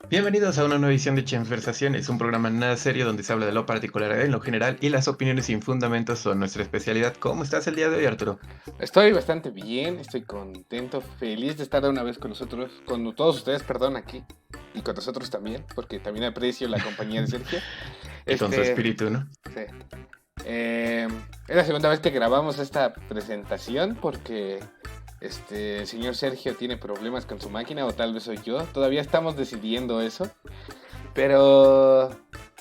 Bienvenidos a una nueva edición de Transversaciones, un programa nada serio donde se habla de lo particular en lo general y las opiniones sin fundamentos son nuestra especialidad. ¿Cómo estás el día de hoy, Arturo? Estoy bastante bien, estoy contento, feliz de estar de una vez con nosotros, con todos ustedes, perdón, aquí, y con nosotros también, porque también aprecio la compañía de Sergio. Y con su Este, espíritu, ¿no? sí. Es la segunda vez que grabamos esta presentación porque el señor Sergio tiene problemas con su máquina, o tal vez soy yo, todavía estamos decidiendo eso, pero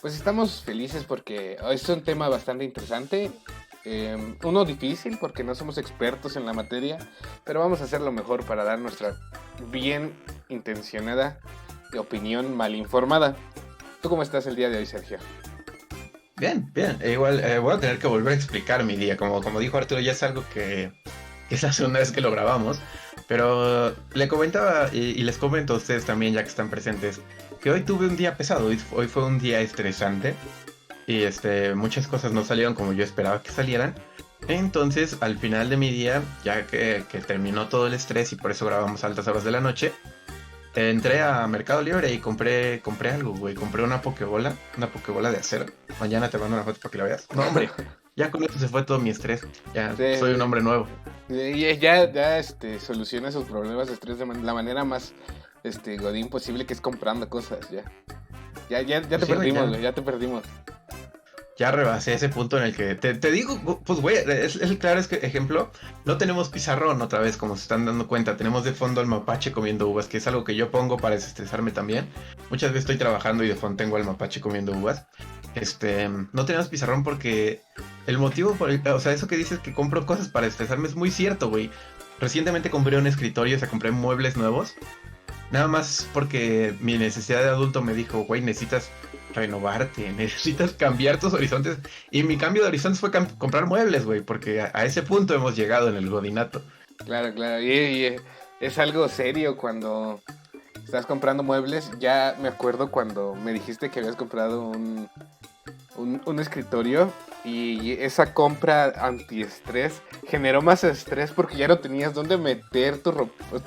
pues estamos felices porque es un tema bastante interesante. Uno difícil porque no somos expertos en la materia, pero vamos a hacer lo mejor para dar nuestra bien intencionada opinión mal informada. ¿Tú cómo estás el día de hoy, Sergio? Bien, bien. Igual voy a tener que volver a explicar mi día. Como dijo Arturo, ya es algo que es la segunda vez que lo grabamos. Pero le comentaba y les comento a ustedes también, ya que están presentes, que hoy tuve un día pesado. Hoy fue un día estresante. Y muchas cosas no salieron como yo esperaba que salieran. Entonces, al final de mi día, ya que terminó todo el estrés y por eso grabamos a altas horas de la noche, entré a Mercado Libre y compré algo, güey. Compré una Pokébola de acero. Mañana te mando una foto para que la veas. No, hombre, ya con eso se fue todo mi estrés. Ya soy un hombre nuevo. Y ya soluciona esos problemas de estrés de la manera más godín posible, que es comprando cosas, ya. Ya te Pues sí, güey, perdimos, güey, ya te perdimos. ya rebasé ese punto en el que te digo, pues güey, es el claro ejemplo. No tenemos pizarrón otra vez, como se están dando cuenta. Tenemos de fondo al mapache comiendo uvas, que es algo que yo pongo para desestresarme también. Muchas veces estoy trabajando y de fondo tengo al mapache comiendo uvas. No tenemos pizarrón porque el motivo o sea, eso que dices que compro cosas para estresarme es muy cierto, güey. Recientemente compré un escritorio, o sea, compré muebles nuevos. Nada más porque mi necesidad de adulto me dijo, güey, necesitas renovarte, necesitas cambiar tus horizontes. Y mi cambio de horizontes fue comprar muebles, güey, porque a ese punto hemos llegado en el godinato. Claro, claro. Y es algo serio cuando estás comprando muebles. Ya me acuerdo cuando me dijiste que habías comprado un escritorio, y esa compra antiestrés generó más estrés porque ya no tenías dónde meter tu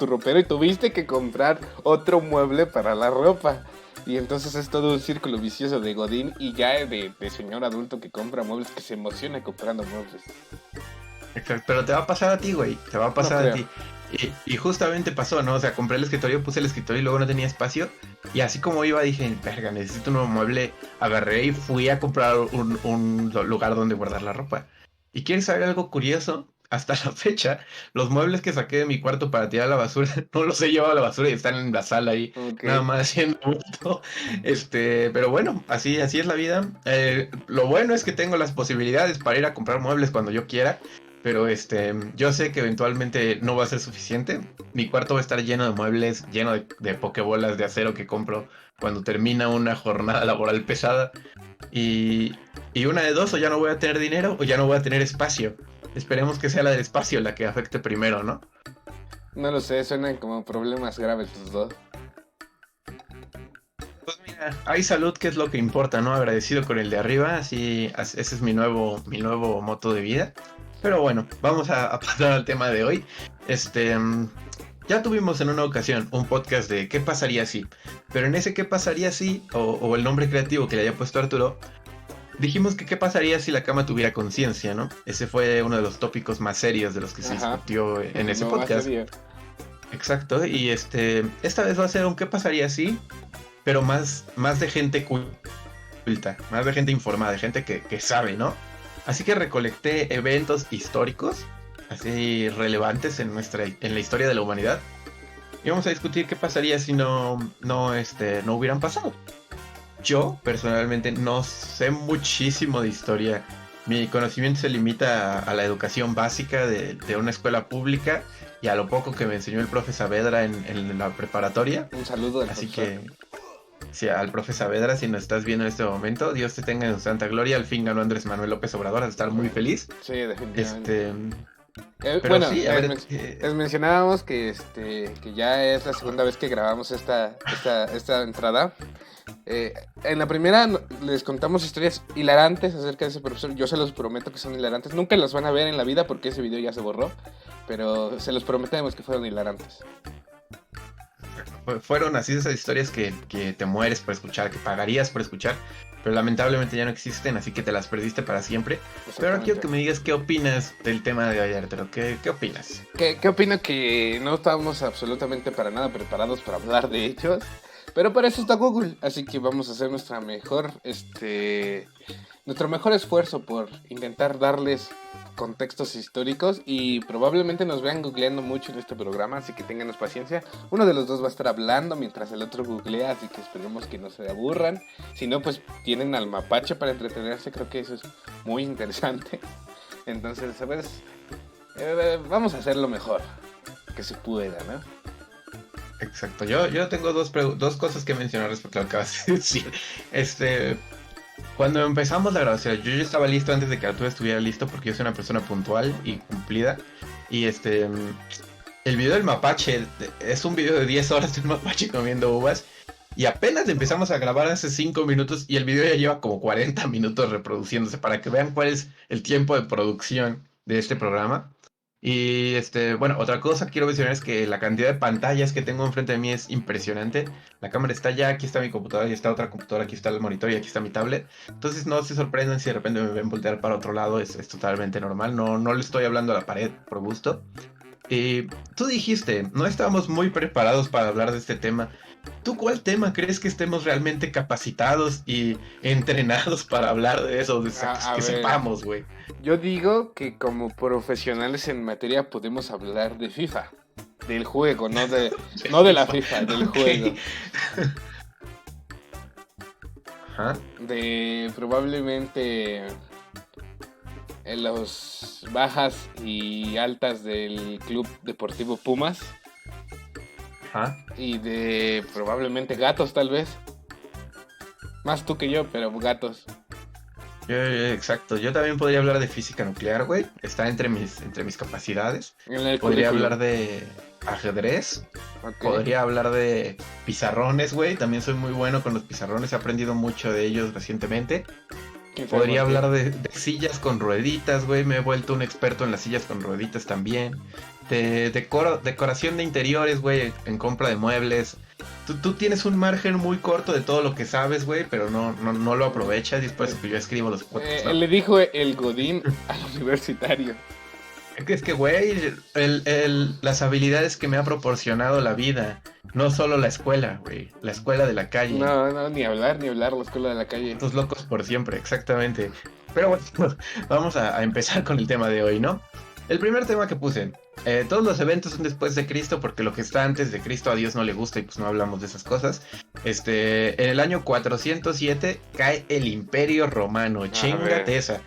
ropero y tuviste que comprar otro mueble para la ropa. Y entonces es todo un círculo vicioso de godín y ya de señor adulto que compra muebles, que se emociona comprando muebles. Exacto, pero te va a pasar a ti, güey, te va a No pasar a creo. ti. Y justamente pasó, ¿no? O sea, compré el escritorio, puse el escritorio y luego no tenía espacio. Y así como iba, dije, verga, necesito un nuevo mueble. Agarré y fui a comprar un lugar donde guardar la ropa. ¿Y quieres saber algo curioso? Hasta la fecha, los muebles que saqué de mi cuarto para tirar a la basura, no los he llevado a la basura y están en la sala ahí, Ok. nada más haciendo bulto. Pero bueno, así es la vida. Lo bueno es que tengo las posibilidades para ir a comprar muebles cuando yo quiera. Pero yo sé que eventualmente no va a ser suficiente. Mi cuarto va a estar lleno de muebles, lleno de pokebolas de acero que compro cuando termina una jornada laboral pesada. Y una de dos, o ya no voy a tener dinero o ya no voy a tener espacio. Esperemos que sea la del espacio la que afecte primero, ¿no? No lo sé, suenan como problemas graves los dos. Pues mira, hay salud, que es lo que importa, ¿no? Agradecido con el de arriba, así, ese es mi nuevo moto de vida. Pero bueno, vamos a pasar al tema de hoy. Ya tuvimos en una ocasión un podcast de qué pasaría si, pero en ese qué pasaría si, o el nombre creativo que le haya puesto Arturo, dijimos que qué pasaría si la cama tuviera conciencia, ¿no? Ese fue uno de los tópicos más serios de los que se Ajá. discutió en ese No, más podcast. serio. Exacto, y esta vez va a ser un qué pasaría si, pero más de gente culta, más de gente informada, de gente que sabe, ¿no? Así que recolecté eventos históricos, así relevantes en la historia de la humanidad, y vamos a discutir qué pasaría si no hubieran pasado. Yo, personalmente, no sé muchísimo de historia. Mi conocimiento se limita a la educación básica de una escuela pública y a lo poco que me enseñó el profe Saavedra en la preparatoria. Un saludo al Así profesor. que, sí, al profe Saavedra, si nos estás viendo en este momento, Dios te tenga en su santa gloria. Al fin ganó Andrés Manuel López Obrador, a estar muy feliz. Sí, definitivamente. Este, Pero Bueno, sí, a ver, les mencionábamos que ya es la segunda vez que grabamos esta entrada. En la primera les contamos historias hilarantes acerca de ese profesor. Yo se los prometo que son hilarantes. Nunca los van a ver en la vida porque ese video ya se borró. Pero se los prometemos que fueron hilarantes. fueron así esas historias que te mueres por escuchar, que pagarías por escuchar, pero lamentablemente ya no existen, así que te las perdiste para siempre. Pero ahora quiero que me digas qué opinas del tema de hoy, Arturo. ¿Qué opinas? ¿Qué opino? Que no estamos absolutamente para nada preparados para hablar de hechos. Pero para eso está Google, así que vamos a hacer nuestro mejor esfuerzo por intentar darles contextos históricos y probablemente nos vean googleando mucho en este programa, así que ténganos paciencia. Uno de los dos va a estar hablando mientras el otro googlea, así que esperemos que no se aburran. Si no, pues tienen al mapache para entretenerse, creo que eso es muy interesante. Entonces, ¿sabes? Vamos a hacer lo mejor que se pueda, ¿no? Exacto, yo tengo dos cosas que mencionar respecto a lo que acabas de decir. Cuando empezamos la grabación, yo ya estaba listo antes de que Arturo estuviera listo porque yo soy una persona puntual y cumplida. Y el video del mapache es un video de 10 horas del mapache comiendo uvas. Y apenas empezamos a grabar hace 5 minutos y el video ya lleva como 40 minutos reproduciéndose para que vean cuál es el tiempo de producción de este programa. Y bueno, otra cosa que quiero mencionar es que la cantidad de pantallas que tengo enfrente de mí es impresionante. La cámara está allá, aquí está mi computadora, y está otra computadora, aquí está el monitor y aquí está mi tablet. Entonces no se sorprendan si de repente me ven voltear para otro lado, es totalmente normal. No le estoy hablando a la pared por gusto. Y tú dijiste, no estábamos muy preparados para hablar de este tema. ¿Tú cuál tema crees que estemos realmente capacitados y entrenados para hablar de eso? Que sepamos, güey. Yo digo que como profesionales en materia podemos hablar de FIFA. Del juego, no de la FIFA, del juego. Ajá. De probablemente en las bajas y altas del Club Deportivo Pumas. Ajá. Y de probablemente gatos, tal vez. Más tú que yo, pero gatos. Exacto, yo también podría hablar de física nuclear, güey. Está entre mis capacidades. Podría hablar de ajedrez. Okay. Podría hablar de pizarrones, güey. También soy muy bueno con los pizarrones. He aprendido mucho de ellos recientemente. Podría hablar de sillas con rueditas, güey. Me he vuelto un experto en las sillas con rueditas también. De decoración de interiores, güey. En compra de muebles. Tú tienes un margen muy corto de todo lo que sabes, güey, pero no lo aprovechas y es por eso que yo escribo los podcasts, ¿no? Le dijo el Godín al universitario. Es que, güey, las habilidades que me ha proporcionado la vida, no solo la escuela, güey, la escuela de la calle. No, ni hablar, la escuela de la calle. Estos locos por siempre, exactamente. Pero bueno, vamos a empezar con el tema de hoy, ¿no? El primer tema que puse, todos los eventos son después de Cristo porque lo que está antes de Cristo a Dios no le gusta y pues no hablamos de esas cosas. En el año 407 cae el Imperio Romano, chingate esa.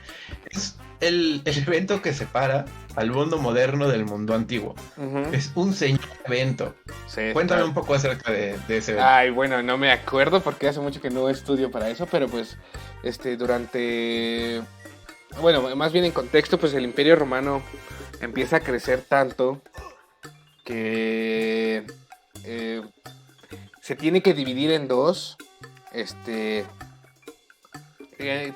Es el evento que separa al mundo moderno del mundo antiguo. Uh-huh. Es un señor evento. Sí, cuéntame un poco acerca de ese evento. Ay, bueno, no me acuerdo porque hace mucho que no estudio para eso, pero pues bueno, más bien en contexto, pues el Imperio Romano empieza a crecer tanto que se tiene que dividir en dos.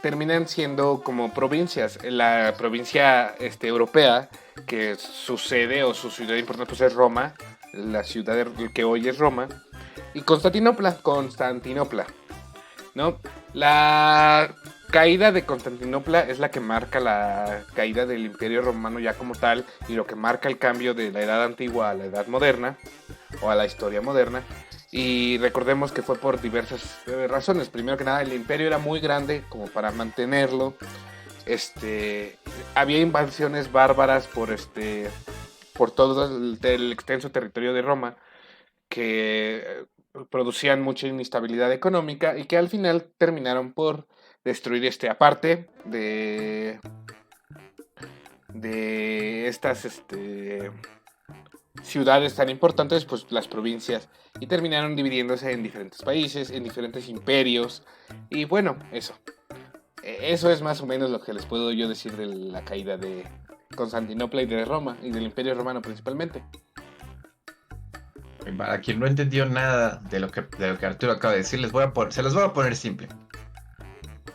Terminan siendo como provincias. La provincia europea, que su sede o su ciudad importante pues es Roma, la ciudad que hoy es Roma, y Constantinopla, ¿no? La caída de Constantinopla es la que marca la caída del Imperio Romano ya como tal y lo que marca el cambio de la edad antigua a la edad moderna o a la historia moderna. Y recordemos que fue por diversas razones. Primero que nada, el imperio era muy grande como para mantenerlo. Había invasiones bárbaras por todo el extenso territorio de Roma que producían mucha inestabilidad económica y que al final terminaron por destruir aparte de estas ciudades tan importantes, pues las provincias, y terminaron dividiéndose en diferentes países, en diferentes imperios, y bueno, eso es más o menos lo que les puedo yo decir de la caída de Constantinopla y de Roma, y del Imperio Romano principalmente. Para quien no entendió nada de lo que Arturo acaba de decir, se los voy a poner simple.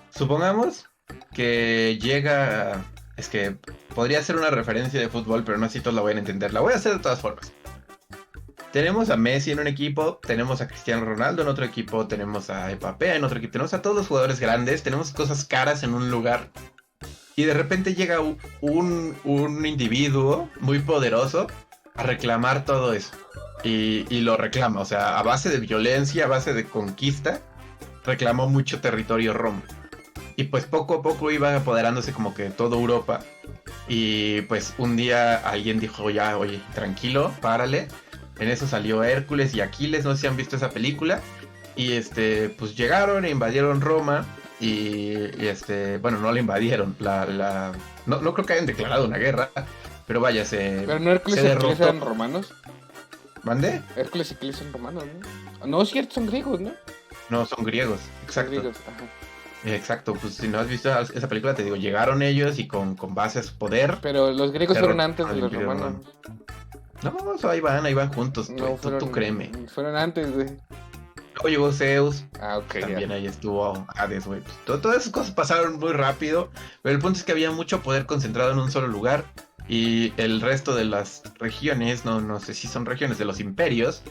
Supongamos que llega... Es que podría ser una referencia de fútbol, pero no así todos la van a entender. La voy a hacer de todas formas. Tenemos a Messi en un equipo, tenemos a Cristiano Ronaldo en otro equipo, tenemos a Mbappé en otro equipo, tenemos a todos los jugadores grandes, tenemos cosas caras en un lugar. Y de repente llega un individuo muy poderoso a reclamar todo eso. Y lo reclama, o sea, a base de violencia, a base de conquista, reclamó mucho territorio Roma. Y pues poco a poco iba apoderándose como que de toda Europa. Y pues un día alguien dijo, ya, oye, tranquilo, párale. En eso salió Hércules y Aquiles, no sé si han visto esa película. Y pues llegaron e invadieron Roma. Bueno, no la invadieron. No creo que hayan declarado una guerra. Pero vaya, Pero no Hércules y Aquiles eran romanos. ¿Mande? Hércules y Aquiles son romanos, ¿no? No, es cierto, son griegos, ¿no? No, son griegos, exacto. Son griegos, ajá. Exacto, pues si no has visto esa película, te digo, llegaron ellos y con base a su poder. Pero los griegos fueron antes de los romanos. No, ahí van juntos, no, tú créeme. Fueron antes, güey. Luego llegó Zeus. Ah, ok. También ahí estuvo Hades, güey. Todas esas cosas pasaron muy rápido. Pero el punto es que había mucho poder concentrado en un solo lugar. Y el resto de las regiones, no sé si son regiones de los imperios,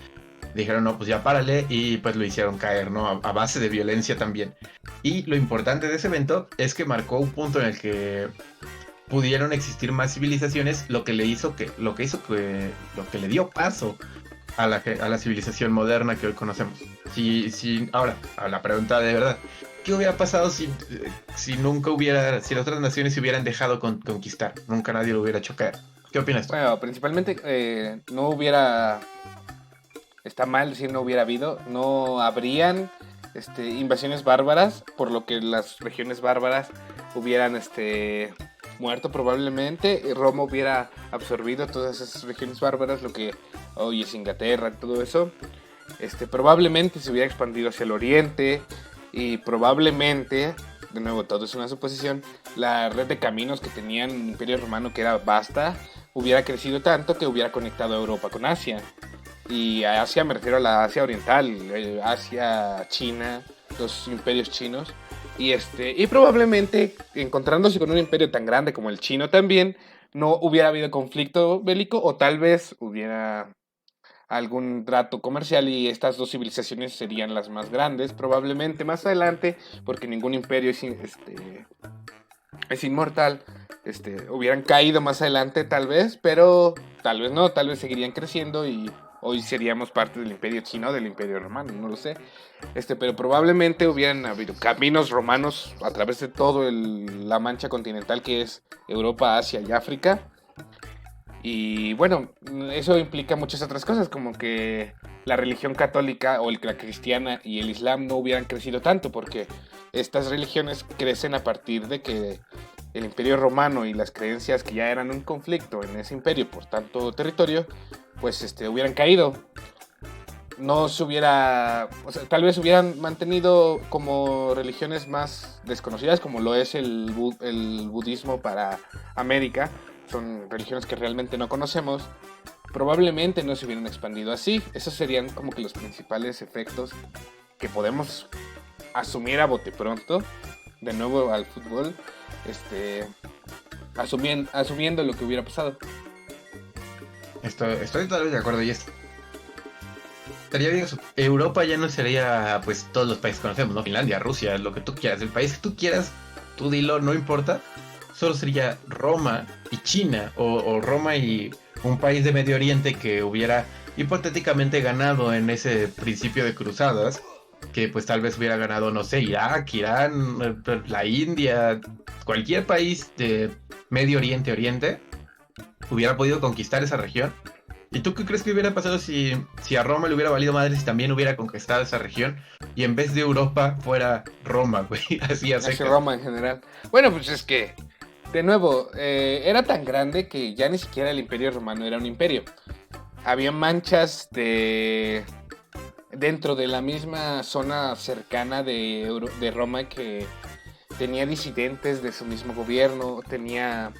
dijeron, no, pues ya párale. Y pues lo hicieron caer, ¿no? A base de violencia también. Y lo importante de ese evento es que marcó un punto en el que pudieron existir más civilizaciones, lo que le dio paso a la civilización moderna que hoy conocemos. Ahora, a la pregunta de verdad, ¿qué hubiera pasado si las otras naciones se hubieran dejado conquistar? Nunca nadie lo hubiera hecho caer. ¿Qué opinas tú? Bueno, principalmente no hubiera... Está mal decir no hubiera habido. No habrían invasiones bárbaras, por lo que las regiones bárbaras hubieran muerto probablemente. Roma hubiera absorbido todas esas regiones bárbaras, lo que hoy es Inglaterra, todo eso. Probablemente se hubiera expandido hacia el oriente y probablemente, de nuevo todo es una suposición, la red de caminos que tenía el Imperio Romano, que era vasta, hubiera crecido tanto que hubiera conectado a Europa con Asia. Y a Asia me refiero a la Asia oriental, Asia, China, los imperios chinos. Y probablemente, encontrándose con un imperio tan grande como el chino también, no hubiera habido conflicto bélico, o tal vez hubiera algún trato comercial y estas dos civilizaciones serían las más grandes, probablemente más adelante, porque ningún imperio es inmortal. Hubieran caído más adelante tal vez, pero tal vez no, tal vez seguirían creciendo y hoy seríamos parte del imperio chino, del imperio romano, no lo sé. Pero probablemente hubieran habido caminos romanos a través de todo la mancha continental que es Europa, Asia y África. Y bueno, eso implica muchas otras cosas, como que la religión católica o la cristiana y el islam no hubieran crecido tanto, porque estas religiones crecen a partir de que el imperio romano y las creencias que ya eran un conflicto en ese imperio por tanto territorio, pues hubieran caído. No se hubiera, o sea, tal vez hubieran mantenido como religiones más desconocidas, como lo es el budismo para América. Son religiones que realmente no conocemos. Probablemente no se hubieran expandido así. Esos serían como que los principales efectos que podemos asumir a bote pronto. De nuevo al fútbol, asumiendo lo que hubiera pasado. Estoy totalmente de acuerdo. Y estaría bien eso. Europa ya no sería pues todos los países que conocemos, ¿no? Finlandia, Rusia, lo que tú quieras. El país que tú quieras, tú dilo, no importa. Solo sería Roma y China, o Roma y un país de Medio Oriente que hubiera hipotéticamente ganado en ese principio de cruzadas, que pues tal vez hubiera ganado, no sé, Irak, Irán, la India, cualquier país de Medio Oriente, hubiera podido conquistar esa región. ¿Y tú qué crees que hubiera pasado si a Roma le hubiera valido madre si también hubiera conquistado esa región y en vez de Europa fuera Roma, güey? Así Roma en general. Bueno, pues es que de nuevo, era tan grande que ya ni siquiera el imperio romano era un imperio. Había manchas dentro de la misma zona cercana de Roma que tenía disidentes de su mismo gobierno, tenía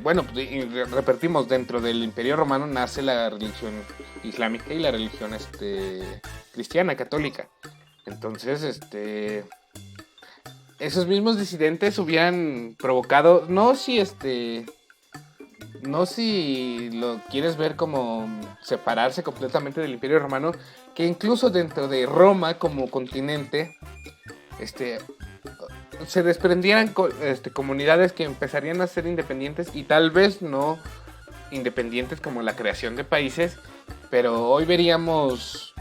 Bueno, pues, y repetimos, dentro del Imperio Romano nace la religión islámica y la religión cristiana, católica. Entonces, esos mismos disidentes hubieran provocado, no si lo quieres ver como separarse completamente del Imperio Romano, que incluso dentro de Roma como continente, se desprendieran comunidades que empezarían a ser independientes y tal vez no independientes como la creación de países, pero hoy veríamos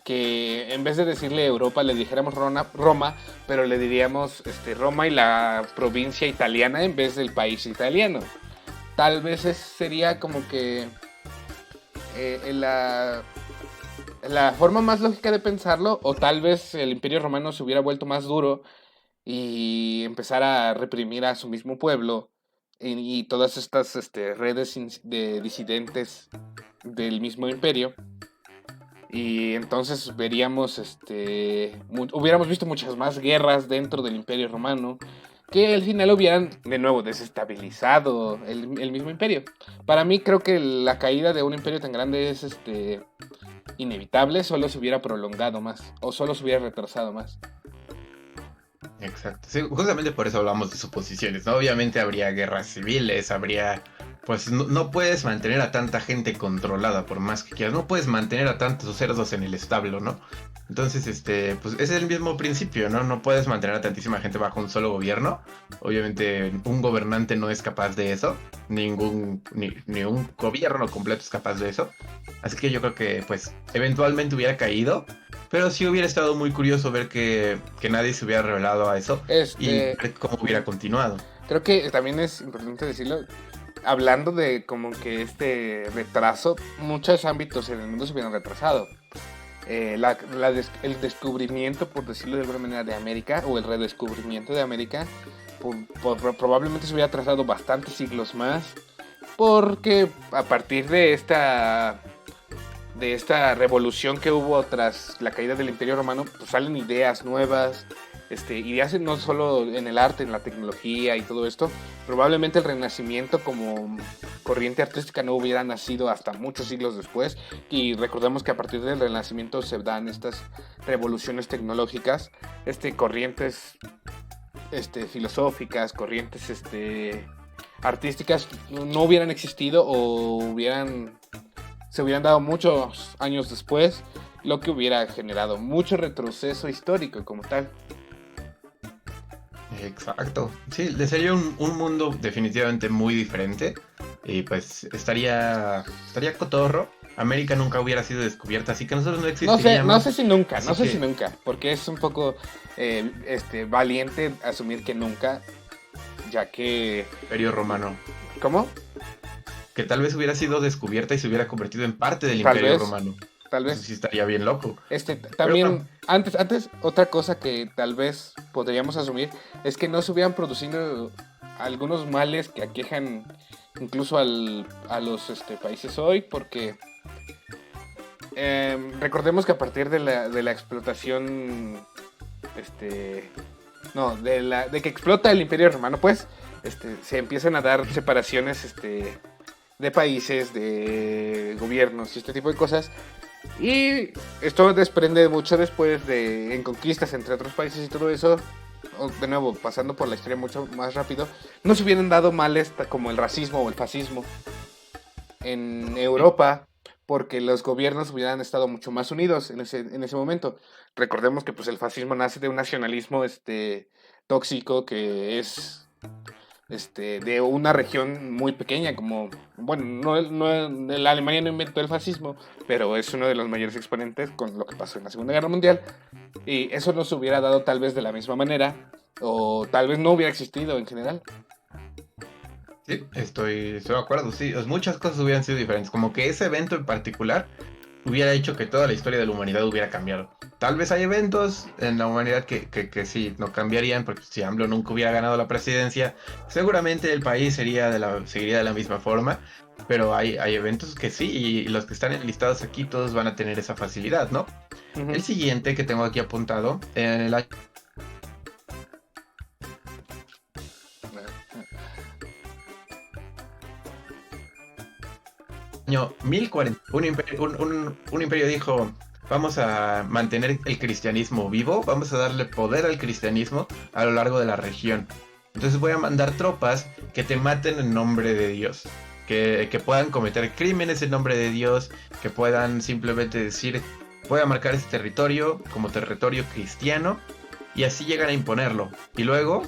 que en vez de decirle Europa le dijéramos Roma, pero le diríamos Roma y la provincia italiana en vez del país italiano. Tal vez sería como que la forma más lógica de pensarlo, o tal vez el Imperio Romano se hubiera vuelto más duro y empezar a reprimir a su mismo pueblo y todas estas redes de disidentes del mismo imperio. Y entonces veríamos, hubiéramos visto muchas más guerras dentro del Imperio Romano que al final hubieran de nuevo desestabilizado el mismo imperio. Para mí creo que la caída de un imperio tan grande es inevitable, solo se hubiera prolongado más o solo se hubiera retrasado más. Exacto. Sí, justamente por eso hablamos de suposiciones, ¿no? Obviamente habría guerras civiles, pues no puedes mantener a tanta gente controlada por más que quieras, no puedes mantener a tantos cerdos en el establo, ¿no? Entonces, pues ese es el mismo principio, ¿no? No puedes mantener a tantísima gente bajo un solo gobierno. Obviamente un gobernante no es capaz de eso, ni un gobierno completo es capaz de eso. Así que yo creo que, pues, eventualmente hubiera caído. Pero sí hubiera estado muy curioso ver que nadie se hubiera revelado a eso y ver cómo hubiera continuado. Creo que también es importante decirlo, hablando de como que retraso, muchos ámbitos en el mundo se hubieran retrasado. El descubrimiento, por decirlo de alguna manera, de América, o el redescubrimiento de América, probablemente se hubiera atrasado bastantes siglos más, porque a partir de esta revolución que hubo tras la caída del Imperio Romano, pues salen ideas nuevas, ideas no solo en el arte, en la tecnología y todo esto. Probablemente el Renacimiento como corriente artística no hubiera nacido hasta muchos siglos después, y recordemos que a partir del Renacimiento se dan estas revoluciones tecnológicas, corrientes filosóficas, corrientes artísticas no hubieran existido o se hubieran dado muchos años después, lo que hubiera generado mucho retroceso histórico como tal. Exacto. Sí, sería un mundo definitivamente muy diferente. Y pues estaría cotorro. América nunca hubiera sido descubierta, así que nosotros no existiríamos. No sé si nunca, porque es un poco valiente asumir que nunca, ya que... Imperio Romano. ¿Cómo? Que tal vez hubiera sido descubierta y se hubiera convertido en parte del Imperio Romano. Tal vez. Eso sí estaría bien loco. También, antes, otra cosa que tal vez podríamos asumir es que no se hubieran producido algunos males que aquejan incluso a los países hoy, porque recordemos que a partir de la explotación, de que explota el Imperio Romano, pues, se empiezan a dar separaciones, de países, de gobiernos y este tipo de cosas. Y esto desprende mucho después en conquistas entre otros países y todo eso. De nuevo, pasando por la historia mucho más rápido, no se hubieran dado males como el racismo o el fascismo en Europa, porque los gobiernos hubieran estado mucho más unidos en ese momento. Recordemos que pues el fascismo nace de un nacionalismo tóxico que es de una región muy pequeña, como, bueno, la Alemania no inventó el fascismo, pero es uno de los mayores exponentes con lo que pasó en la Segunda Guerra Mundial, y eso no se hubiera dado tal vez de la misma manera, o tal vez no hubiera existido en general. Sí, estoy de acuerdo, sí, muchas cosas hubieran sido diferentes, como que ese evento en particular hubiera hecho que toda la historia de la humanidad hubiera cambiado. Tal vez hay eventos en la humanidad que sí, no cambiarían, porque si AMLO nunca hubiera ganado la presidencia, seguramente el país seguiría de la misma forma, pero hay eventos que sí, y los que están enlistados aquí todos van a tener esa facilidad, ¿no? Uh-huh. El siguiente que tengo aquí apuntado, en el año... año 1040, un imperio dijo, vamos a mantener el cristianismo vivo, vamos a darle poder al cristianismo a lo largo de la región. Entonces voy a mandar tropas que te maten en nombre de Dios, que puedan cometer crímenes en nombre de Dios, que puedan simplemente decir, voy a marcar este territorio como territorio cristiano, y así llegan a imponerlo. Y luego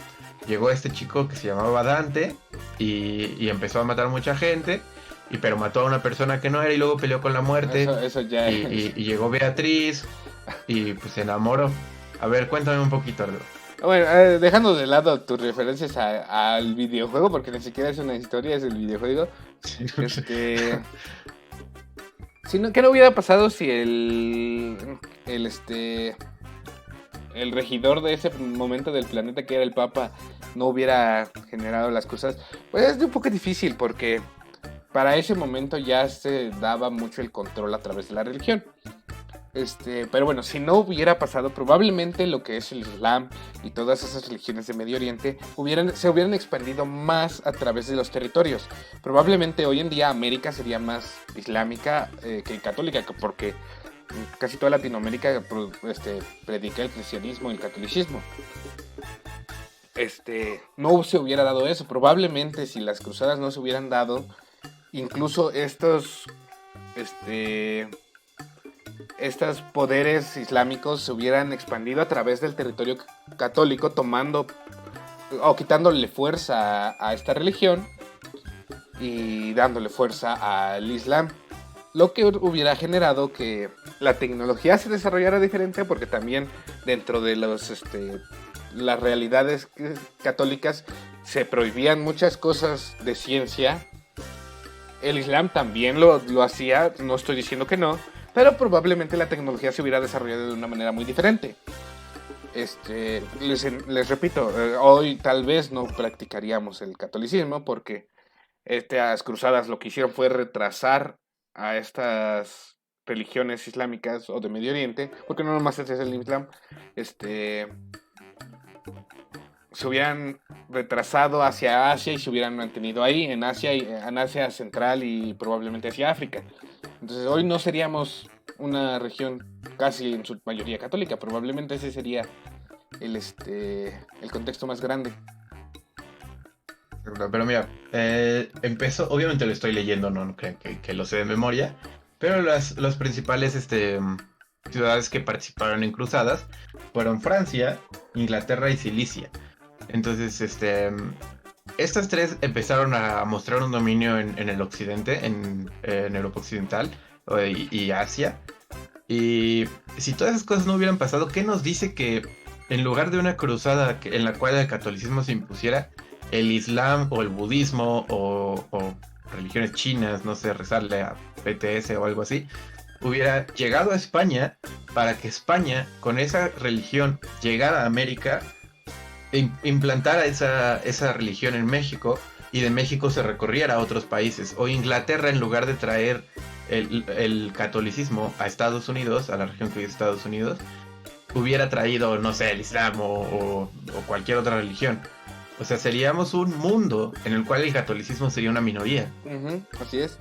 llegó este chico que se llamaba Dante y empezó a matar mucha gente, pero mató a una persona que no era y luego peleó con la muerte. Eso ya es. Y llegó Beatriz y pues se enamoró. A ver, cuéntame un poquito, Ardo. Bueno, dejando de lado tus referencias al videojuego, porque ni siquiera es una historia, es el videojuego. Sí. ¿Qué no hubiera pasado si el regidor de ese momento del planeta, que era el Papa, no hubiera generado las cosas? Pues es un poco difícil, porque para ese momento ya se daba mucho el control a través de la religión. Pero bueno, si no hubiera pasado, probablemente lo que es el Islam y todas esas religiones de Medio Oriente se hubieran expandido más a través de los territorios. Probablemente hoy en día América sería más islámica que católica, porque casi toda Latinoamérica predica el cristianismo y el catolicismo. No se hubiera dado eso. Probablemente si las cruzadas no se hubieran dado, incluso estos poderes islámicos se hubieran expandido a través del territorio católico, tomando o quitándole fuerza a esta religión y dándole fuerza al Islam, lo que hubiera generado que la tecnología se desarrollara diferente, porque también dentro de las realidades católicas se prohibían muchas cosas de ciencia. El Islam también lo hacía, no estoy diciendo que no, pero probablemente la tecnología se hubiera desarrollado de una manera muy diferente. Les repito, hoy tal vez no practicaríamos el catolicismo, porque estas cruzadas lo que hicieron fue retrasar a estas religiones islámicas o de Medio Oriente, porque no nomás es el Islam, se hubieran retrasado hacia Asia y se hubieran mantenido ahí, en Asia Central y probablemente hacia África. Entonces hoy no seríamos una región casi en su mayoría católica, probablemente ese sería el contexto más grande. Pero mira, empezó, obviamente lo estoy leyendo, no crean que lo sé de memoria, pero las principales ciudades que participaron en cruzadas fueron Francia, Inglaterra y Cilicia. Entonces, estas tres empezaron a mostrar un dominio en el occidente, en Europa Occidental y Asia. Y si todas esas cosas no hubieran pasado, ¿qué nos dice que en lugar de una cruzada en la cual el catolicismo se impusiera, el Islam o el budismo o religiones chinas, no sé, rezarle a BTS o algo así, hubiera llegado a España, para que España con esa religión llegara a América, implantara esa religión en México, y de México se recorriera a otros países? O Inglaterra, en lugar de traer el catolicismo a Estados Unidos, a la región que es Estados Unidos, hubiera traído, no sé, el Islam o cualquier otra religión. O sea, seríamos un mundo en el cual el catolicismo sería una minoría. Así es.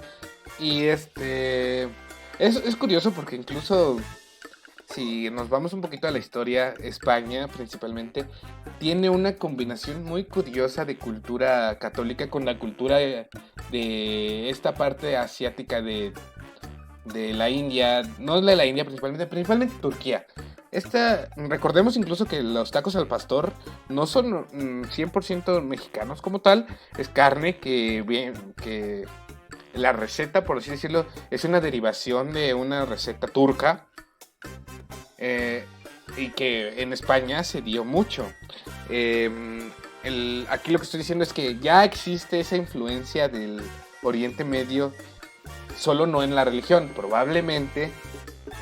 Y es curioso, porque incluso si nos vamos un poquito a la historia, España principalmente tiene una combinación muy curiosa de cultura católica con la cultura de esta parte asiática de la India, no de la India principalmente Turquía. Recordemos incluso que los tacos al pastor no son 100% mexicanos como tal, es carne que la receta, por así decirlo, es una derivación de una receta turca, y que en España se dio mucho. Aquí lo que estoy diciendo es que ya existe esa influencia del Oriente Medio, solo no en la religión. Probablemente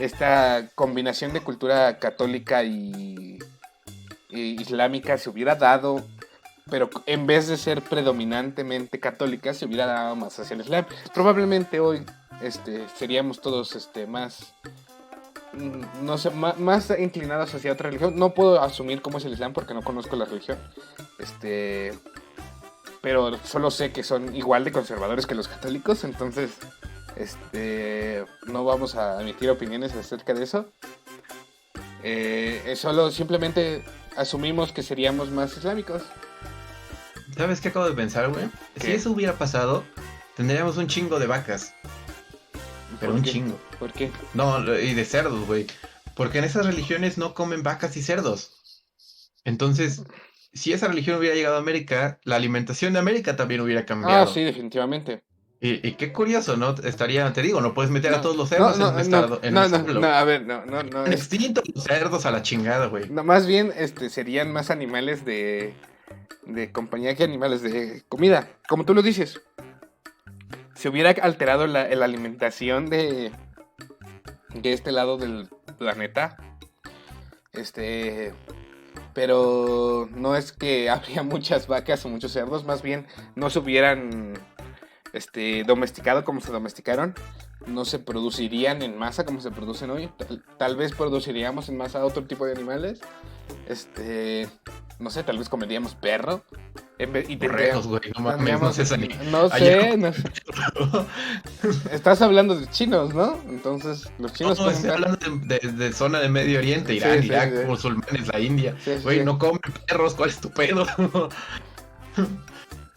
esta combinación de cultura católica y islámica se hubiera dado, pero en vez de ser predominantemente católica, se hubiera dado más hacia el Islam. Probablemente hoy seríamos todos más, no sé, más inclinados hacia otra religión. No puedo asumir cómo es el Islam porque no conozco la religión, pero solo sé que son igual de conservadores que los católicos. Entonces No vamos a emitir opiniones acerca de eso. Solo simplemente asumimos que seríamos más islámicos. ¿Sabes qué acabo de pensar, güey? Si eso hubiera pasado, tendríamos un chingo de vacas. Pero un chingo. ¿Por qué? No, y de cerdos, güey. Porque en esas religiones no comen vacas y cerdos. Entonces, si esa religión hubiera llegado a América, la alimentación de América también hubiera cambiado. Ah, sí, definitivamente. Y qué curioso, ¿no? Estaría, te digo, no puedes meter a todos los cerdos en un estado. A ver, no. Extintos los cerdos a la chingada, güey. No, más bien, serían más animales de compañía que animales de comida. Como tú lo dices. Se hubiera alterado la alimentación de este lado del planeta. Pero no es que habría muchas vacas o muchos cerdos, más bien no se hubieran domesticado como se domesticaron, no se producirían en masa como se producen hoy. Tal vez produciríamos en masa otro tipo de animales. No sé, tal vez comeríamos perro. Y Borregos, güey, no mames, no sé. No sé. Estás hablando de chinos, ¿no? Entonces, los chinos no, estoy hablando de zona de Medio Oriente, Irán, sí, Irak, sí. musulmanes, la India. Sí, güey, no comen perros, ¿cuál es tu pedo?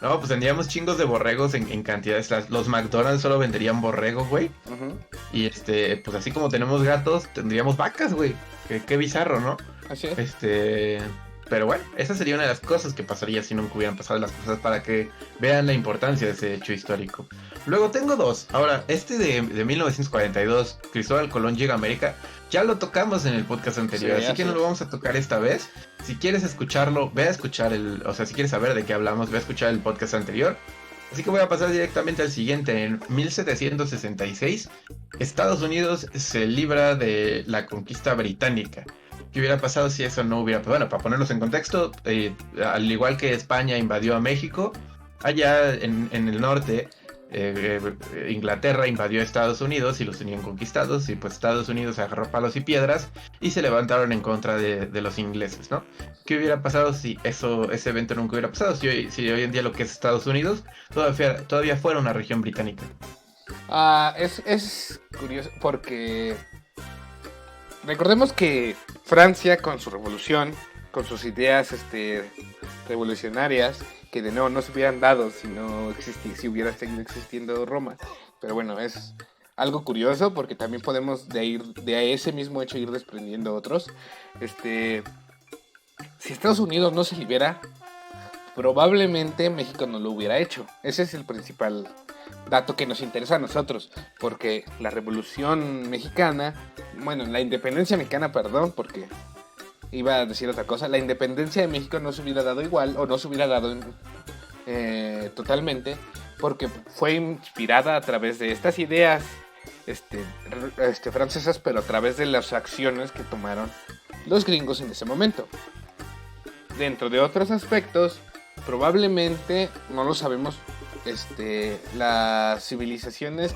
No, pues tendríamos chingos de borregos en cantidades. Los McDonald's solo venderían borregos, güey. Uh-huh. Y pues así como tenemos gatos, tendríamos vacas, güey. Qué bizarro, ¿no? Así es. Pero bueno, esa sería una de las cosas que pasaría si nunca hubieran pasado las cosas, para que vean la importancia de ese hecho histórico. Luego tengo dos. Ahora, de 1942, Cristóbal Colón llega a América, ya lo tocamos en el podcast anterior, así que no lo vamos a tocar esta vez. Si quieres escucharlo, ve a escuchar si quieres saber de qué hablamos, ve a escuchar el podcast anterior. Así que voy a pasar directamente al siguiente. En 1766, Estados Unidos se libra de la conquista británica. ¿Qué hubiera pasado si eso no hubiera pasado? Bueno, para ponerlos en contexto, al igual que España invadió a México, allá en el norte, Inglaterra invadió a Estados Unidos y los tenían conquistados, y pues Estados Unidos agarró palos y piedras y se levantaron en contra de los ingleses, ¿no? ¿Qué hubiera pasado si ese evento nunca hubiera pasado? Si hoy en día lo que es Estados Unidos todavía fuera una región británica. Es curioso porque recordemos que Francia, con su revolución, con sus ideas revolucionarias, que de nuevo no se hubieran dado si hubiera seguido existiendo Roma. Pero bueno, es algo curioso porque también podemos de ese mismo hecho ir desprendiendo otros. Si Estados Unidos no se libera, probablemente México no lo hubiera hecho. Ese es el principal dato que nos interesa a nosotros, porque la Revolución Mexicana, la Independencia Mexicana, perdón, porque iba a decir otra cosa, la independencia de México no se hubiera dado igual, o no se hubiera dado totalmente, porque fue inspirada a través de estas ideas francesas, pero a través de las acciones que tomaron los gringos en ese momento. Dentro de otros aspectos, probablemente, no lo sabemos, las civilizaciones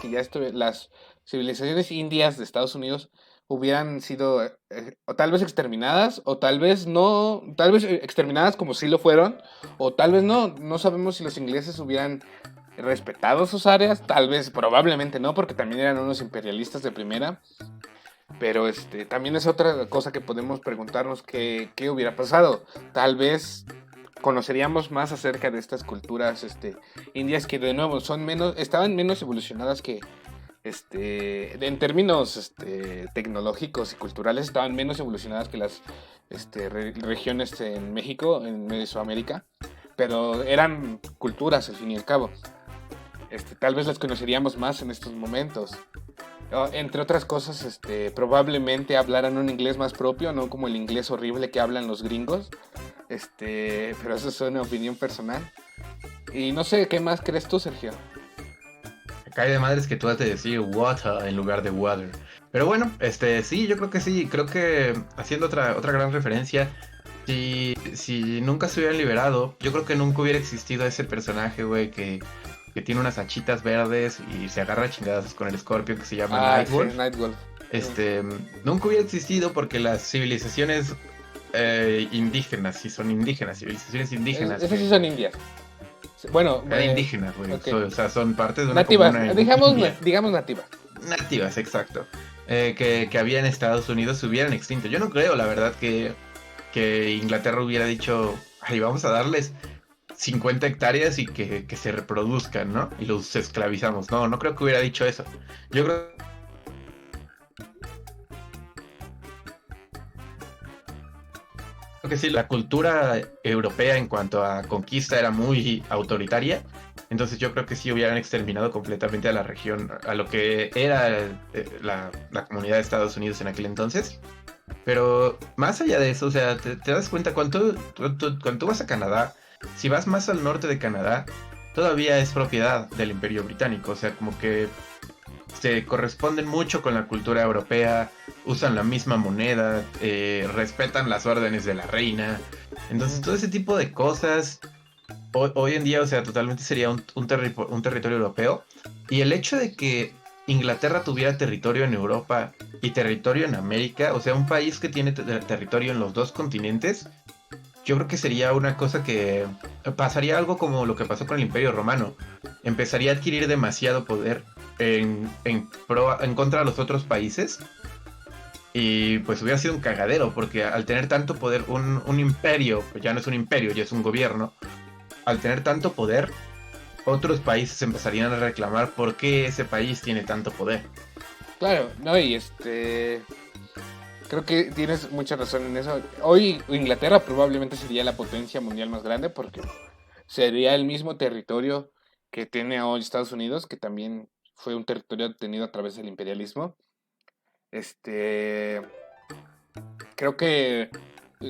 las civilizaciones indias de Estados Unidos hubieran sido o tal vez exterminadas, o tal vez no, tal vez exterminadas como sí lo fueron, o tal vez no sabemos si los ingleses hubieran respetado sus áreas, tal vez, probablemente no, porque también eran unos imperialistas de primera. Pero también es otra cosa que podemos preguntarnos, qué hubiera pasado. Tal vez conoceríamos más acerca de estas culturas indias, que de nuevo estaban menos evolucionadas que en términos tecnológicos y culturales, estaban menos evolucionadas que las regiones en México, en Mesoamérica, pero eran culturas al fin y al cabo. Tal vez las conoceríamos más en estos momentos. Entre otras cosas, probablemente hablaran un inglés más propio, no como el inglés horrible que hablan los gringos. Pero eso es una opinión personal. Y no sé, ¿qué más crees tú, Sergio? Cae de madres que tú has de decir water en lugar de water. Pero bueno, sí, yo creo que sí. Creo que haciendo otra gran referencia, si nunca se hubieran liberado, yo creo que nunca hubiera existido ese personaje, güey, que tiene unas hachitas verdes y se agarra a chingadas con el Scorpio, que se llama Nightwolf. Sí, Nightwolf. Nunca hubiera existido porque las civilizaciones indígenas, civilizaciones indígenas. Esas sí son indias. Bueno, Indígenas, güey. ok. O sea, son parte de una Nativas, comuna digamos nativas. nativas, exacto. Que había en Estados Unidos se hubieran extinto. Yo no creo, la verdad, que Inglaterra hubiera dicho, ay, vamos a darles 50 hectáreas y que se reproduzcan, ¿no? Y los esclavizamos. No, no creo que hubiera dicho eso. Yo creo que sí, la cultura europea en cuanto a conquista era muy autoritaria. Entonces yo creo que sí hubieran exterminado completamente a la región, a lo que era la comunidad de Estados Unidos en aquel entonces. Pero más allá de eso, o sea, te das cuenta cuando tú vas a Canadá, si vas más al norte de Canadá, todavía es propiedad del Imperio Británico. O sea, como que se corresponden mucho con la cultura europea, usan la misma moneda, respetan las órdenes de la reina. Entonces, todo ese tipo de cosas, hoy en día, o sea, totalmente sería un territorio europeo. Y el hecho de que Inglaterra tuviera territorio en Europa y territorio en América, o sea, un país que tiene territorio en los dos continentes, yo creo que sería una cosa que pasaría algo como lo que pasó con el Imperio Romano. Empezaría a adquirir demasiado poder en contra de los otros países y pues hubiera sido un cagadero porque al tener tanto poder, un imperio, pues ya no es un imperio, ya es un gobierno, al tener tanto poder, otros países empezarían a reclamar por qué ese país tiene tanto poder. Claro, no, y creo que tienes mucha razón en eso. Hoy Inglaterra probablemente sería la potencia mundial más grande porque sería el mismo territorio que tiene hoy Estados Unidos, que también fue un territorio obtenido a través del imperialismo. Este, Creo que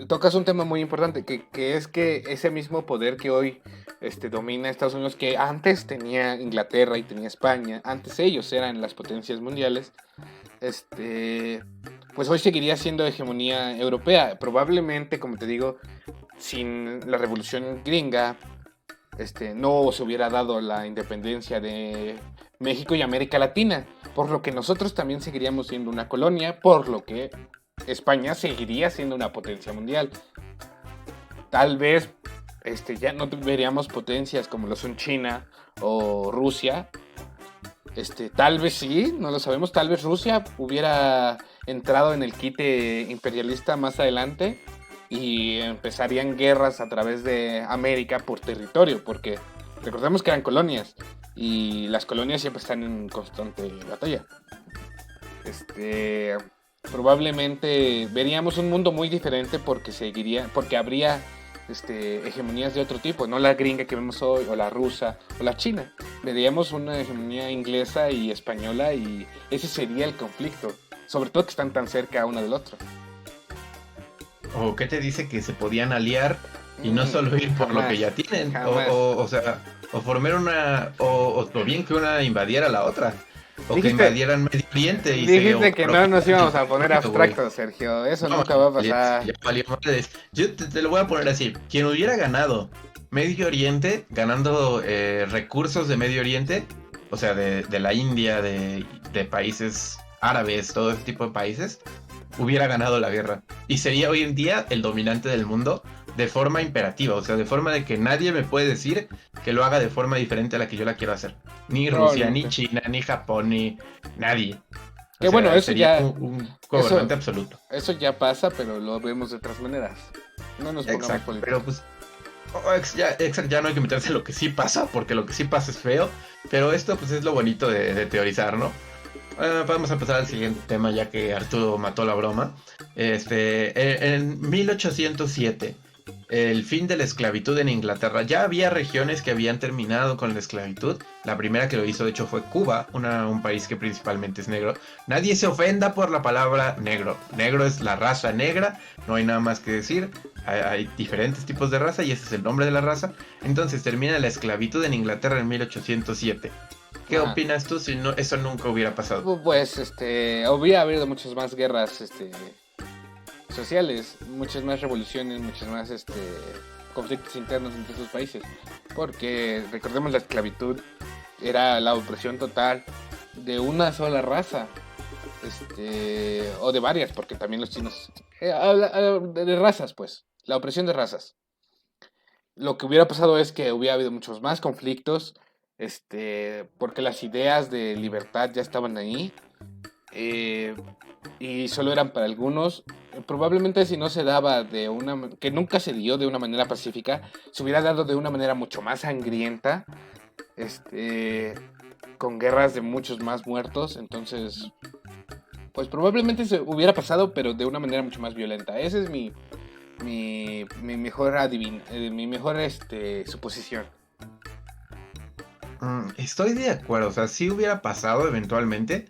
tocas un tema muy importante, que es que ese mismo poder que hoy domina Estados Unidos, que antes tenía Inglaterra y tenía España, antes ellos eran las potencias mundiales, pues hoy seguiría siendo hegemonía europea. Probablemente, como te digo, sin la revolución gringa, no se hubiera dado la independencia de México y América Latina, por lo que nosotros también seguiríamos siendo una colonia, por lo que España seguiría siendo una potencia mundial. Tal vez ya no veríamos potencias como lo son China o Rusia. Tal vez sí, no lo sabemos. Tal vez Rusia hubiera entrado en el quite imperialista más adelante y empezarían guerras a través de América por territorio, porque recordemos que eran colonias y las colonias siempre están en constante batalla. Probablemente veríamos un mundo muy diferente porque habría hegemonías de otro tipo, no la gringa que vemos hoy, o la rusa, o la china. Veríamos una hegemonía inglesa y española y ese sería el conflicto, sobre todo que están tan cerca una del otro. ¿O qué te dice que se podían aliar y no solo ir por lo que ya tienen? O sea, o formar o bien que una invadiera a la otra. O que invadieran Medio Oriente y dijiste que no nos íbamos a poner abstractos, Sergio. Eso no, nunca va a pasar. Ya valió madres. Yo te lo voy a poner así. Quien hubiera ganado Medio Oriente, ganando recursos de Medio Oriente, o sea, de la India, de países árabes, todo ese tipo de países, hubiera ganado la guerra. Y sería hoy en día el dominante del mundo de forma imperativa, o sea, de forma de que nadie me puede decir que lo haga de forma diferente a la que yo la quiero hacer. Ni Rusia, ni China, ni Japón, ni nadie. Que bueno, eso sería ya... un gobernante absoluto. Eso ya pasa, pero lo vemos de otras maneras. No nos pongamos políticos. Pero pues... ya no hay que meterse en lo que sí pasa, porque lo que sí pasa es feo. Pero esto pues es lo bonito de teorizar, ¿no? Vamos a pasar al siguiente tema ya que Arturo mató la broma. En 1807, el fin de la esclavitud en Inglaterra. Ya había regiones que habían terminado con la esclavitud. La primera que lo hizo de hecho fue Cuba, un país que principalmente es negro. Nadie se ofenda por la palabra negro. Negro es la raza negra, no hay nada más que decir. Hay diferentes tipos de raza y ese es el nombre de la raza. Entonces termina la esclavitud en Inglaterra en 1807. ¿Qué opinas tú si eso nunca hubiera pasado? Pues, hubiera habido muchas más guerras, sociales, muchas más revoluciones, muchas más, conflictos internos entre esos países. Porque, recordemos, la esclavitud era la opresión total de una sola raza, o de varias, porque también los chinos, de razas, pues, la opresión de razas. lo que hubiera pasado es que hubiera habido muchos más conflictos, porque las ideas de libertad ya estaban ahí, eh, y solo eran para algunos. Probablemente si no se daba que nunca se dio de una manera pacífica, se hubiera dado de una manera mucho más sangrienta, con guerras de muchos más muertos. Entonces, pues probablemente se hubiera pasado, pero de una manera mucho más violenta. Ese es mi mejor mi mejor suposición. Estoy de acuerdo, o sea, sí hubiera pasado eventualmente,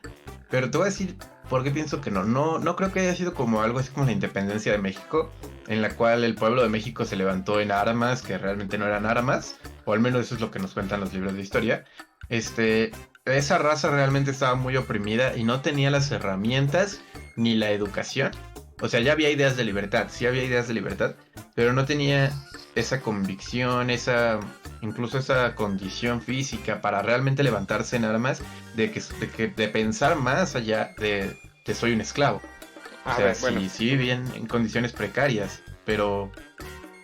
pero te voy a decir por qué pienso que no. No creo que haya sido como algo así como la independencia de México, en la cual el pueblo de México se levantó en armas que realmente no eran armas, o al menos eso es lo que nos cuentan los libros de historia. Este, esa raza realmente estaba muy oprimida y no tenía las herramientas ni la educación. O sea, ya había ideas de libertad, sí había ideas de libertad, pero no tenía esa convicción, incluso esa condición física para realmente levantarse en armas, de pensar más allá de soy un esclavo. O A sea, ver, bueno. sí vivían en condiciones precarias, pero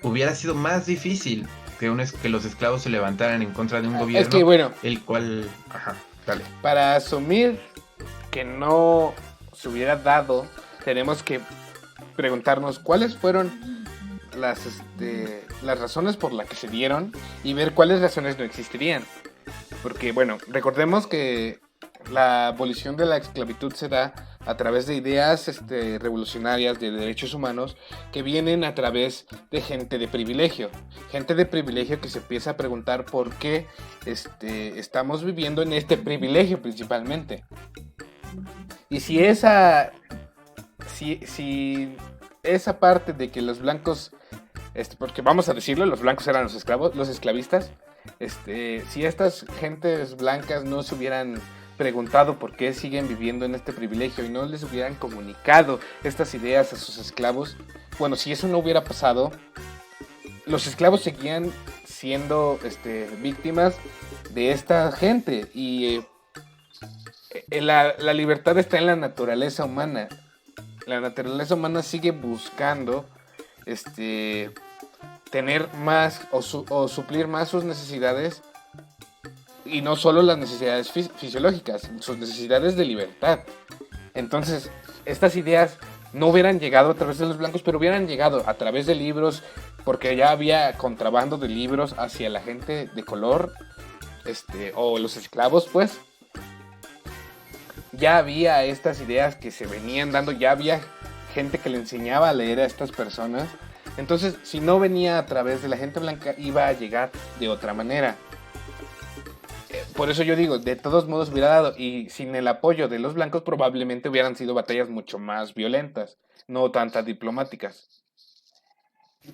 hubiera sido más difícil que los esclavos se levantaran en contra de un Es que, gobierno, bueno, el cual... Ajá, dale. para asumir que no se hubiera dado, tenemos que preguntarnos cuáles fueron las razones por las que se dieron y ver cuáles razones no existirían. Porque, bueno, recordemos que la abolición de la esclavitud se da a través de ideas revolucionarias de derechos humanos que vienen a través de gente de privilegio. Gente de privilegio que se empieza a preguntar por qué estamos viviendo en este privilegio principalmente. Y si si esa parte de que los blancos, porque vamos a decirlo, los blancos eran los esclavos, los esclavistas, si estas gentes blancas no se hubieran preguntado por qué siguen viviendo en este privilegio y no les hubieran comunicado estas ideas a sus esclavos, bueno, si eso no hubiera pasado, los esclavos seguían siendo víctimas de esta gente. Y la libertad está en la naturaleza humana. La naturaleza humana sigue buscando tener más o suplir más sus necesidades, y no solo las necesidades fisiológicas, sus necesidades de libertad. Entonces, estas ideas no hubieran llegado a través de los blancos, pero hubieran llegado a través de libros, porque ya había contrabando de libros hacia la gente de color, o los esclavos, pues. Ya había estas ideas que se venían dando, ya había gente que le enseñaba a leer a estas personas. Entonces, si no venía a través de la gente blanca, iba a llegar de otra manera. Por eso yo digo, de todos modos hubiera dado, y sin el apoyo de los blancos probablemente hubieran sido batallas mucho más violentas, no tantas diplomáticas.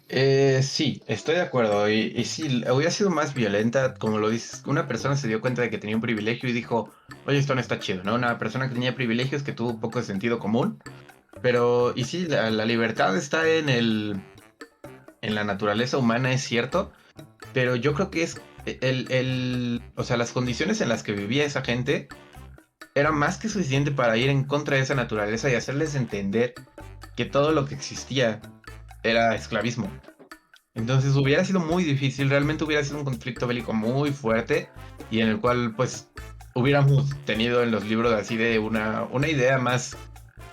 Sí, estoy de acuerdo. Y sí, hubiera sido más violenta, como lo dices. Una persona se dio cuenta de que tenía un privilegio y dijo, oye, esto no está chido, ¿no? Una persona que tenía privilegios que tuvo un poco de sentido común. Pero, y sí, la libertad está en la naturaleza humana, es cierto. Pero yo creo que es o sea, las condiciones en las que vivía esa gente era más que suficiente para ir en contra de esa naturaleza y hacerles entender que todo lo que existía era esclavismo. Entonces hubiera sido muy difícil, realmente hubiera sido un conflicto bélico muy fuerte y en el cual pues hubiéramos tenido en los libros así de una idea más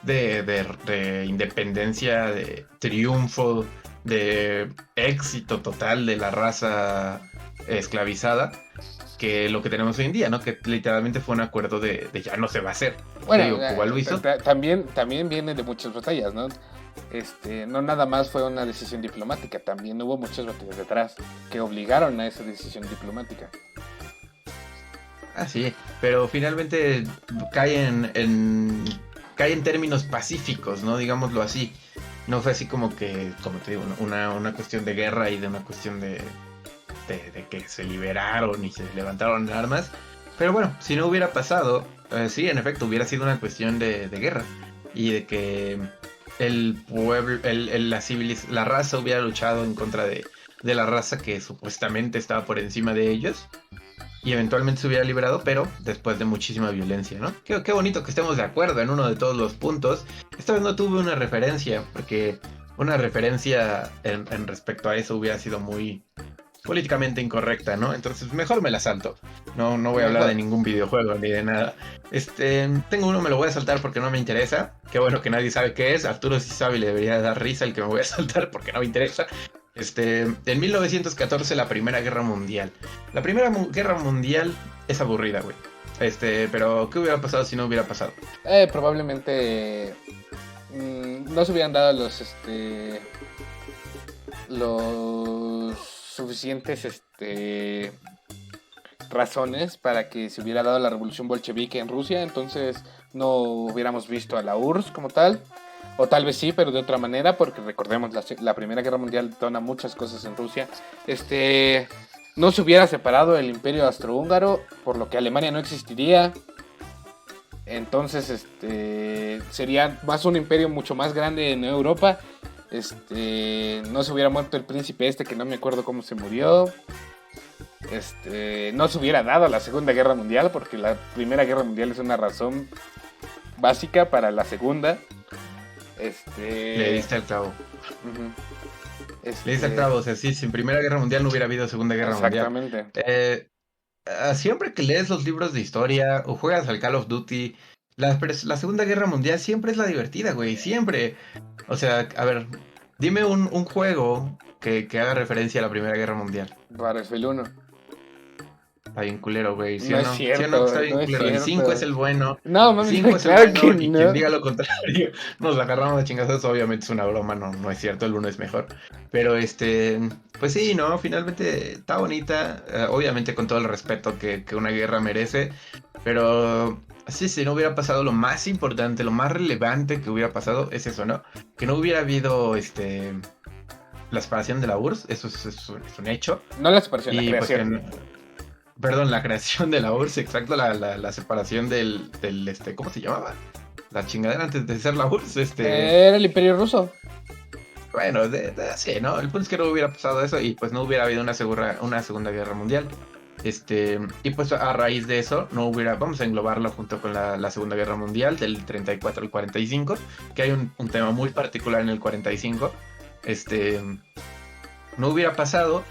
de independencia, de triunfo, de éxito total de la raza esclavizada, que lo que tenemos hoy en día, ¿no? Que literalmente fue un acuerdo de ya no se va a hacer. Bueno, Digo, Cuba lo hizo. también viene de muchas batallas, ¿no? No nada más fue una decisión diplomática, también hubo muchas batallas detrás que obligaron a esa decisión diplomática. Ah, sí, pero finalmente cae en términos pacíficos, ¿no? Digámoslo así. No fue así como que, como te digo, una cuestión de guerra y de una cuestión de que se liberaron y se levantaron armas. Pero bueno, si no hubiera pasado, sí, en efecto, hubiera sido una cuestión de guerra. Y de que el pueblo, la raza hubiera luchado en contra de la raza que supuestamente estaba por encima de ellos. Y eventualmente se hubiera liberado, pero después de muchísima violencia, ¿no? Qué bonito que estemos de acuerdo en uno de todos los puntos. Esta vez no tuve una referencia, porque una referencia en respecto a eso hubiera sido muy, políticamente incorrecta, ¿no? Entonces mejor me la salto. No voy a hablar de Mejor. ningún videojuego ni de nada. Tengo uno, me lo voy a saltar porque no me interesa. Qué bueno que nadie sabe qué es. Arturo sí sabe y le debería dar risa el que me voy a saltar porque no me interesa. En 1914 la Primera Guerra Mundial. La Guerra Mundial es aburrida, güey. Pero ¿qué hubiera pasado si no hubiera pasado? Probablemente no se hubieran dado los suficientes razones para que se hubiera dado la revolución bolchevique en Rusia, entonces no hubiéramos visto a la URSS como tal, o tal vez sí, pero de otra manera, porque recordemos, la Primera Guerra Mundial dona muchas cosas en Rusia. No se hubiera separado el Imperio Austrohúngaro, por lo que Alemania no existiría. Entonces, sería más un imperio mucho más grande en Europa. No se hubiera muerto el príncipe que no me acuerdo cómo se murió. No se hubiera dado la Segunda Guerra Mundial, porque la Primera Guerra Mundial es una razón básica para la Segunda. Le diste al clavo. Uh-huh. Le diste al clavo, o sea, sí, sin Primera Guerra Mundial no hubiera habido Segunda Guerra Exactamente. Mundial. Siempre que lees los libros de historia o juegas al Call of Duty, la Segunda Guerra Mundial siempre es la divertida, güey, siempre. O sea, a ver, dime un juego que haga referencia a la Primera Guerra Mundial. Battlefield 1. Está bien culero, güey, ¿sí No o es no? ¿Sí o cierto, no? Está bien no es culero. El cierto. 5 es el bueno. No, mami, 5 es el claro bueno que y no. quien diga lo contrario nos agarramos de chingazos. Obviamente es una broma, no es cierto, el 1 es mejor. Pero pues sí, ¿no? Finalmente está bonita, obviamente con todo el respeto que una guerra merece. Pero sí, si no hubiera pasado lo más importante, lo más relevante que hubiera pasado es eso, ¿no? Que no hubiera habido la separación de la URSS, eso es un hecho. No la separación, la Y pues creación. perdón, la creación de la URSS, exacto, la separación del ¿cómo se llamaba? La chingadera antes de ser la URSS, Era el Imperio Ruso. bueno, sí, ¿no? El punto es que no hubiera pasado eso y pues no hubiera habido una Segunda Guerra Mundial. Y pues a raíz de eso, vamos a englobarlo junto con la Segunda Guerra Mundial, del 34 al 45, que hay un tema muy particular en el 45, no hubiera pasado.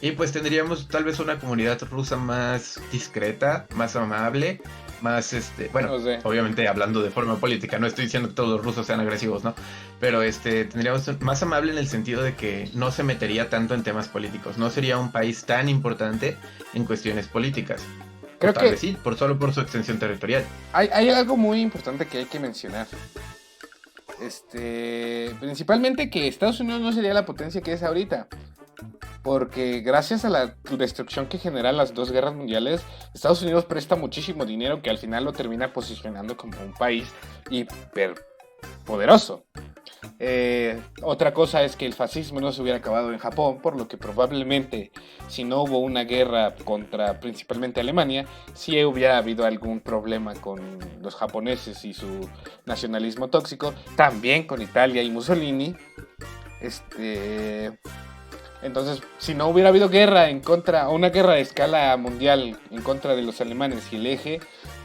Y pues tendríamos tal vez una comunidad rusa más discreta, más amable, más bueno, No sé. obviamente hablando de forma política, no estoy diciendo que todos los rusos sean agresivos, ¿no? Pero tendríamos más amable en el sentido de que no se metería tanto en temas políticos, no sería un país tan importante en cuestiones políticas. Creo O tal que vez sí, solo por su extensión territorial. hay algo muy importante que hay que mencionar. Principalmente que Estados Unidos no sería la potencia que es ahorita. Porque gracias a la destrucción que generan las dos guerras mundiales, Estados Unidos presta muchísimo dinero que al final lo termina posicionando como un país hiperpoderoso. Otra cosa es que el fascismo no se hubiera acabado en Japón, por lo que probablemente si no hubo una guerra contra principalmente Alemania, sí hubiera habido algún problema con los japoneses y su nacionalismo tóxico, también con Italia y Mussolini. Entonces, si no hubiera habido guerra una guerra de escala mundial en contra de los alemanes y el eje,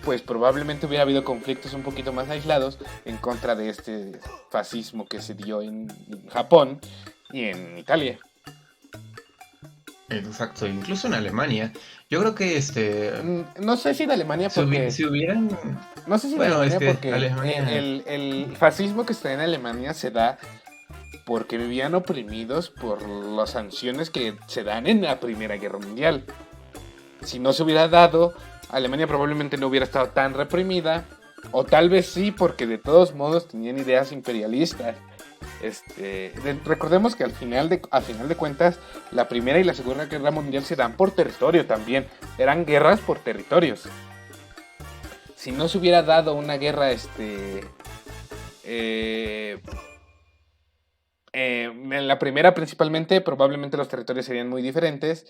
pues probablemente hubiera habido conflictos un poquito más aislados en contra de este fascismo que se dio en Japón y en Italia. Exacto, incluso en Alemania. Yo creo que No sé si en Alemania porque... si hubieran... No sé si en Bueno, Alemania porque Alemania... el fascismo que está en Alemania se da porque vivían oprimidos por las sanciones que se dan en la Primera Guerra Mundial. Si no se hubiera dado, Alemania probablemente no hubiera estado tan reprimida, o tal vez sí, porque de todos modos tenían ideas imperialistas. Recordemos que al final de cuentas, la Primera y la Segunda Guerra Mundial se dan por territorio también, eran guerras por territorios. Si no se hubiera dado una guerra, en la primera principalmente, probablemente los territorios serían muy diferentes,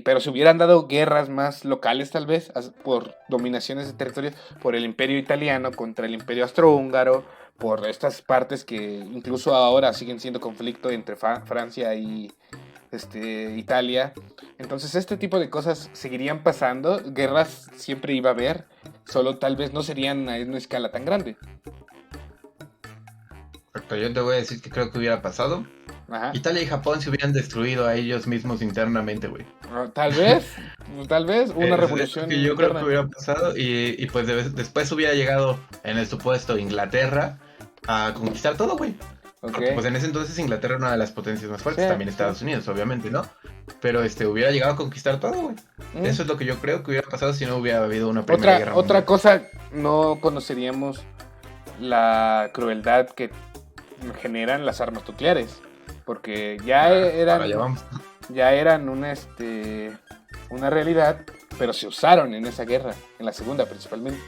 pero se hubieran dado guerras más locales tal vez, por dominaciones de territorios, por el imperio italiano contra el imperio austrohúngaro, por estas partes que incluso ahora siguen siendo conflicto entre Francia y Italia. Entonces este tipo de cosas seguirían pasando, guerras siempre iba a haber, solo tal vez no serían a una escala tan grande. Yo te voy a decir que creo que hubiera pasado. Ajá. Italia y Japón se hubieran destruido a ellos mismos internamente, güey. Tal vez, una Es lo revolución que yo creo que interna. hubiera pasado y pues después hubiera llegado en el supuesto Inglaterra a conquistar todo, güey. Ok. Porque pues en ese entonces Inglaterra era una de las potencias más Sí, fuertes, también sí. Estados Unidos, obviamente, ¿no? Pero hubiera llegado a conquistar todo, güey. Mm. Eso es lo que yo creo que hubiera pasado si no hubiera habido una Primera Guerra Otra Mundial. cosa, no conoceríamos la crueldad que generan las armas nucleares. Porque Para allá vamos. ya eran una realidad, pero se usaron en esa guerra, en la segunda principalmente.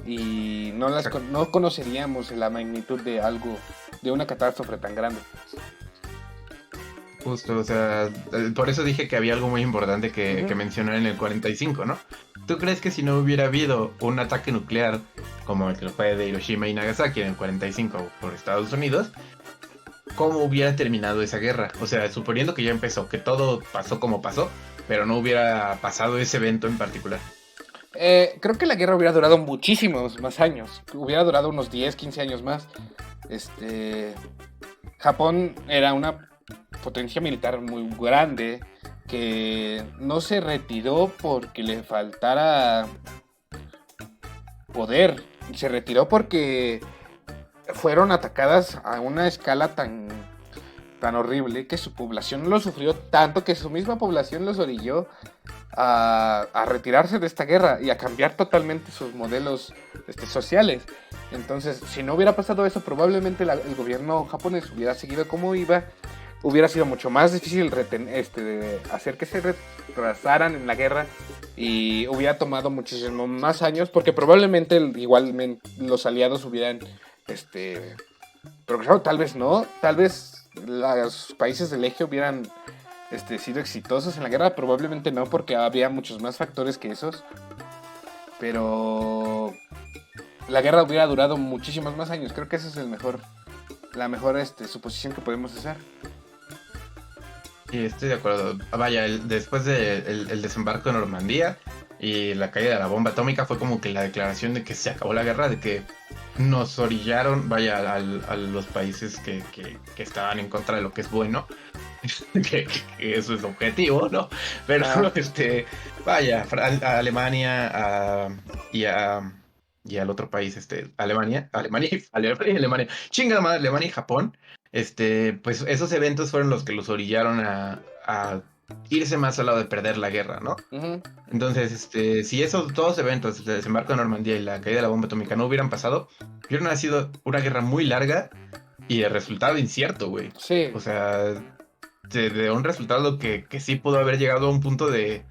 Y no conoceríamos la magnitud de algo, de una catástrofe tan grande. Justo, o sea, por eso dije que había algo muy importante que mencionar en el 45, ¿no? ¿Tú crees que si no hubiera habido un ataque nuclear como el que fue de Hiroshima y Nagasaki en el 45 por Estados Unidos, cómo hubiera terminado esa guerra? O sea, suponiendo que ya empezó, que todo pasó como pasó, pero no hubiera pasado ese evento en particular. Creo que la guerra hubiera durado muchísimos más años. Hubiera durado unos 10, 15 años más. Japón era una potencia militar muy grande que no se retiró porque le faltara poder. Se retiró porque fueron atacadas a una escala tan horrible que su población lo sufrió tanto que su misma población los orilló a retirarse de esta guerra y a cambiar totalmente sus modelos sociales. Entonces, si no hubiera pasado eso, probablemente el gobierno japonés hubiera seguido como iba. Hubiera sido mucho más difícil hacer que se retrasaran en la guerra y hubiera tomado muchísimo más años porque probablemente igualmente los aliados hubieran progresado, tal vez no, tal vez los países del eje hubieran sido exitosos en la guerra, probablemente no porque había muchos más factores que esos, pero la guerra hubiera durado muchísimos más años. Creo que esa es la mejor suposición que podemos hacer. Sí, estoy de acuerdo. Vaya, después del desembarco de Normandía y la caída de la bomba atómica fue como que la declaración de que se acabó la guerra, de que nos orillaron, vaya, a los países que estaban en contra de lo que es bueno, que eso es objetivo, ¿no? Pero, vaya, a Alemania y al otro país, Alemania, chinga madre, Alemania y Japón, pues esos eventos fueron los que los orillaron a irse más al lado de perder la guerra, ¿no? Uh-huh. Entonces, si esos dos eventos, el desembarco de Normandía y la caída de la bomba atómica, no hubieran pasado, hubieran sido una guerra muy larga y de resultado incierto, güey. Sí. O sea, de un resultado que sí pudo haber llegado a un punto de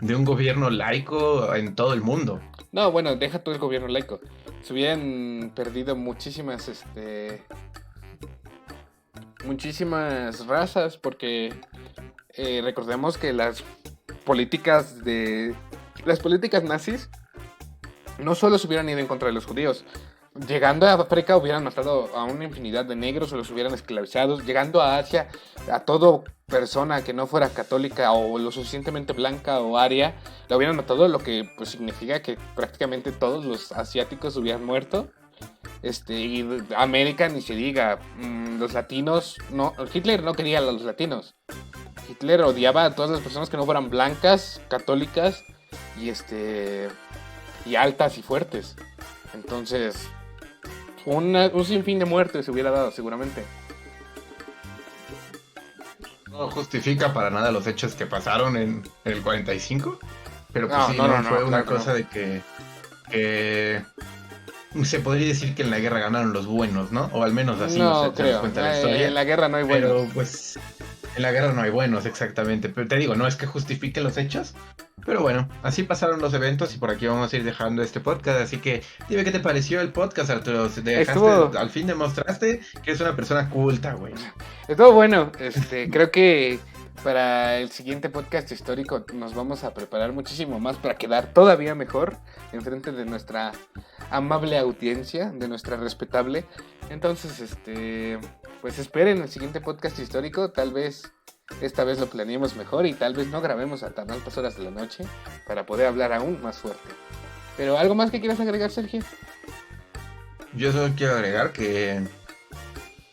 un gobierno laico en todo el mundo. No, bueno, deja todo el gobierno laico. Se hubieran perdido muchísimas razas porque recordemos que las políticas nazis no solo se hubieran ido en contra de los judíos. Llegando a África hubieran matado a una infinidad de negros o los hubieran esclavizado. Llegando a Asia, a toda persona que no fuera católica o lo suficientemente blanca o aria, la hubieran matado, lo que pues significa que prácticamente todos los asiáticos hubieran muerto. Y América ni se diga. Los latinos, no, Hitler no quería a los latinos. Hitler odiaba a todas las personas que no fueran blancas, católicas y altas y fuertes. Entonces, un sinfín de muertes se hubiera dado seguramente. No justifica para nada los hechos que pasaron en el 45, pero pues fue una cosa de que se podría decir que en la guerra ganaron los buenos, ¿no? O al menos así no creo. Cuenta la historia. En la guerra no hay buenos. Pero pues en la guerra no hay buenos, exactamente. Pero te digo, no es que justifique los hechos, pero bueno, así pasaron los eventos y por aquí vamos a ir dejando este podcast. Así que dime qué te pareció el podcast, Arturo. Al fin demostraste que eres una persona culta, güey. Estuvo bueno. Creo que para el siguiente podcast histórico nos vamos a preparar muchísimo más para quedar todavía mejor en frente de nuestra amable audiencia, de nuestra respetable. Entonces, pues esperen el siguiente podcast histórico. Tal vez esta vez lo planeemos mejor y tal vez no grabemos a tan altas horas de la noche para poder hablar aún más fuerte. Pero ¿algo más que quieras agregar, Sergio? Yo solo quiero agregar que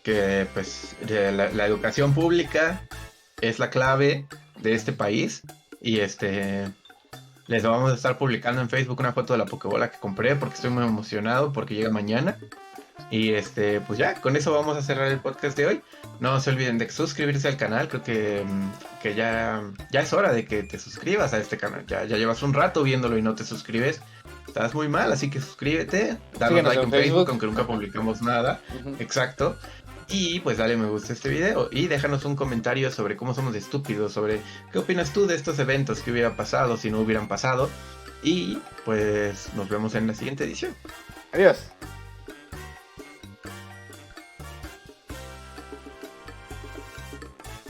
que pues la educación pública es la clave de este país y les vamos a estar publicando en Facebook una foto de la Pokébola que compré porque estoy muy emocionado porque llega mañana. Y pues ya, con eso vamos a cerrar el podcast de hoy. No se olviden de suscribirse al canal, creo que ya es hora de que te suscribas a este canal. Ya llevas un rato viéndolo y no te suscribes. Estás muy mal, así que suscríbete, danos Síguenos like en en Facebook, Facebook. aunque nunca publicamos nada. Ujú. Exacto. Y pues dale me gusta a este video y déjanos un comentario sobre cómo somos estúpidos, sobre qué opinas tú de estos eventos que hubieran pasado si no hubieran pasado. Y pues nos vemos en la siguiente edición. Adiós.